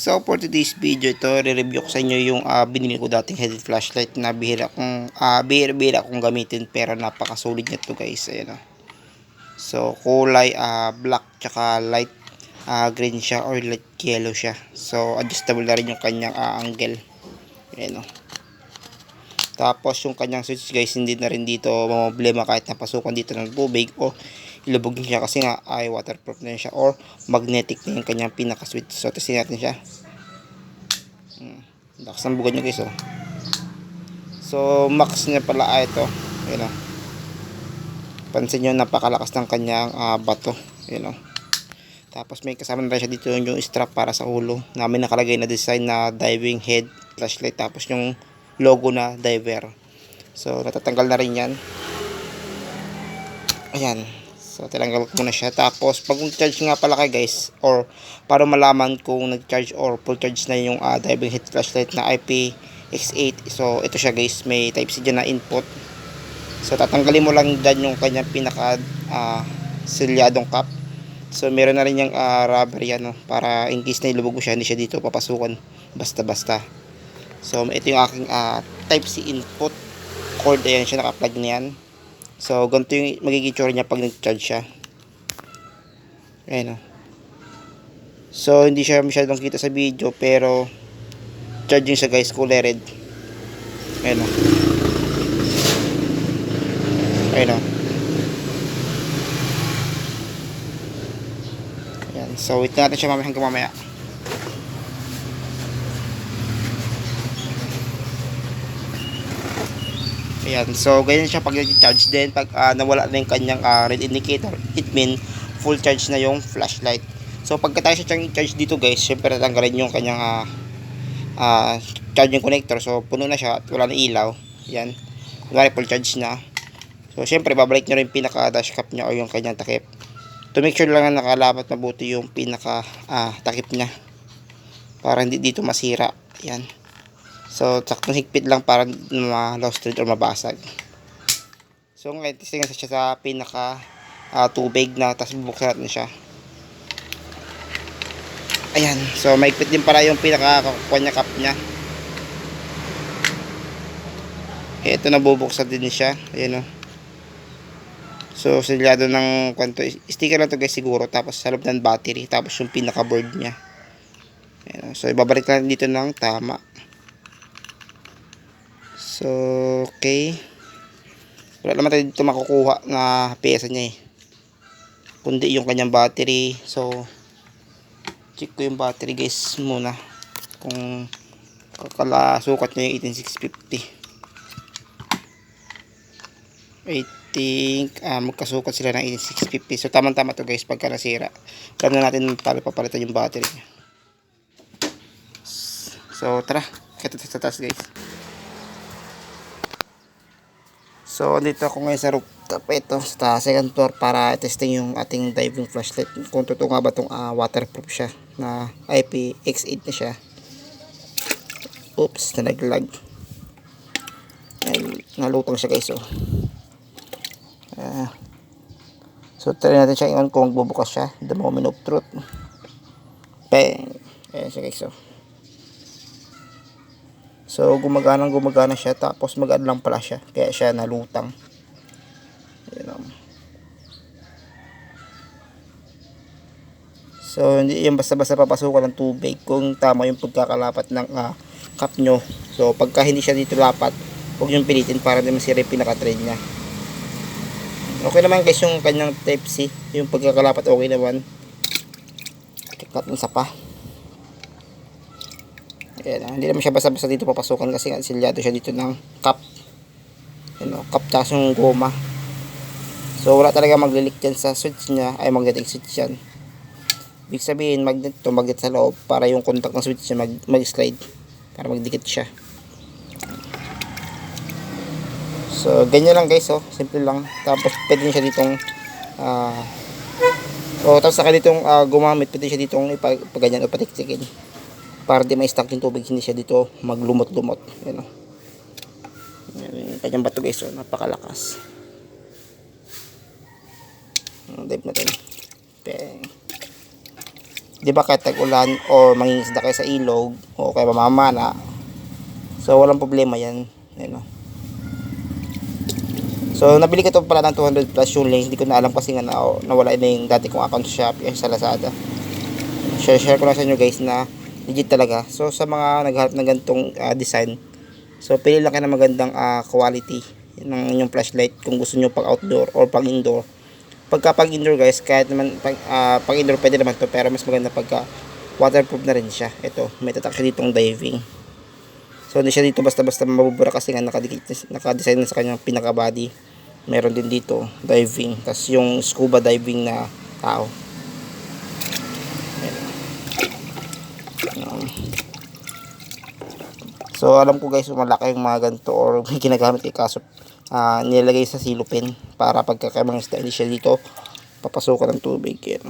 So for today's video, ito re-review ko sa inyo yung binili ko dating headed flashlight na bihira kong gamitin pero napakasulit nito guys. Ayan, so kulay black tsaka light green siya or light yellow siya. So adjustable na rin yung kanyang angle. Ayan, tapos yung kanyang switch guys, hindi na rin dito problema kahit napasukan dito ng tubig o ilubog niya kasi nga ay waterproof na siya or magnetic na yung kanyang pinaka switch. So testing natin siya. Lakas ng bugan nyo guys, oh. So max niya pala ito. Ayan, oh. Pansin nyo, napakalakas ng kanyang bato. Ayan, oh. Tapos may kasama na rin siya dito yung strap para sa ulo na may nakalagay na design na diving head flashlight, tapos yung logo na diver. So natatanggal na rin yan. Ayan, so tinanggal ko muna siya. Tapos pag charge nga pala kay guys, or para malaman kung nag-charge or full charge na yung diving head flashlight na IPX8, so ito siya guys, may type C dyan na input. So tatanggalin mo lang dyan yung kanyang pinaka silyadong cap. So meron na rin yung rubber yan, no, para in case na ilubog mo siya, hindi siya dito papasukan basta basta. So ito yung aking type C input cord. Ayan siya, naka-plug na yan. So ganito yung magiging tsura niya pag nag-charge siya. Ayan, oh. So hindi siya masyadong kita sa video pero charging siya guys, kulay red. Ayan, oh. Ayan, oh. Ayan. So wait natin siya hanggang mamaya. Ayan, so ganyan siya pag nag-charge. Then pag nawala na yung kanyang red indicator, it mean full charge na yung flashlight. So pagka tayo sa charge dito guys, syempre tatanggalin yung kanyang charging connector. So puno na siya at wala na ilaw. Ayan, kunwari full charge na. So syempre babalik nyo rin yung pinaka dash cap nya o yung kanyang takip. To make sure lang na nakalapat mabuti yung pinaka takip nya para hindi dito masira. Ayan. So, saktong higpit lang para ma-lost thread or mabasag. So, ngayon, testing siya sa pinaka tubig na, tapos bubuksan natin siya. Ayan. So, maigpit din para yung pinaka kanya cup niya. Ito, nabubuksan din siya. Ayan, o. So, silyado ng kwanto. Sticker lang to guys siguro. Tapos, sa loob ng battery. Tapos, yung pinaka board niya. Ayan, o. So, ibabalik natin dito ng tama. So, okay. Wala naman tayo dito makukuha na pyesa niya kundi yung kanyang battery. So, check ko yung battery guys muna. Kung sukat niya yung 18650. I think magkasukat sila ng 18650. So, tamang-tama to guys pagka nasira. Alam na natin paano papalitan yung battery niya. So, tara. Kita sa taas guys. So, andito ako ngayon sa rooftop. Ito, sa second floor para testing yung ating diving flashlight. Kung totoo nga ba itong waterproof siya. Na IPX8 na siya. Oops, nalaglag. Ay, nalutang siya guys, oh. So, try natin siya i-on kung magbubukas siya. The moment of truth. Bang! Ayan siya guys, oh. So, gumagana siya. Tapos, mag-add lang pala siya. Kaya siya nalutang. Ayan. So, hindi yung basta-basta papasukan ng tubig. Kung tama yung pagkakalapat ng cup nyo. So, pagka hindi siya dito lapat, huwag yung pilitin para hindi masira yung pinaka-thread niya. Okay naman guys yung kanyang type C. Yung pagkakalapat okay naman. Check natin sa pa. Ayan, hindi naman siya basta-basta dito papasukan kasi silyado siya dito ng cup. Ayan, cup tapos yung goma. So wala talaga maglilik dyan sa switch nya, ay magnetic switch yan. Ibig sabihin magnet to, magnet sa loob para yung contact ng switch nya mag-slide para magdikit siya. So ganyan lang guys, oh, simple lang. Tapos pwede siya ditong tapos saka ditong gumamit, pwede siya ditong ipaganyan o patiktikin para di ma-stuck yung tubig, hindi siya dito maglumot-lumot. Yan, o. Yan yung kanyang bato guys, o. Napakalakas. Dive natin. Bang. Di ba kahit tag-ulan or mangingisda kayo sa ilog o kaya mamamana, so walang problema yan. Yan, no? So nabili ko ito pala ng 200 plus yung link. Hindi ko na alam kasi nga nawala na yung dati kong account sa Shopee sa Lazada. Share ko lang sa inyo guys na legit talaga. So sa mga naghahanap ng ganitong design, so pili lang kayo ng magandang quality ng inyong flashlight kung gusto nyo pang outdoor or pang indoor. Pagka pang indoor guys, kahit naman pang indoor pwede naman to, pero mas maganda pagka waterproof na rin siya. Ito, may tatak siya ditong diving. So hindi siya dito basta-basta mabubura kasi nga naka-design na sa kanyang pinaka body. Meron din dito diving, tas yung scuba diving na tao. So alam ko guys, malaki yung mga ganito or may ginagamit kay kaso nilagay sa silupin para pagka mga isda siya dito papasukan ng tubig yan.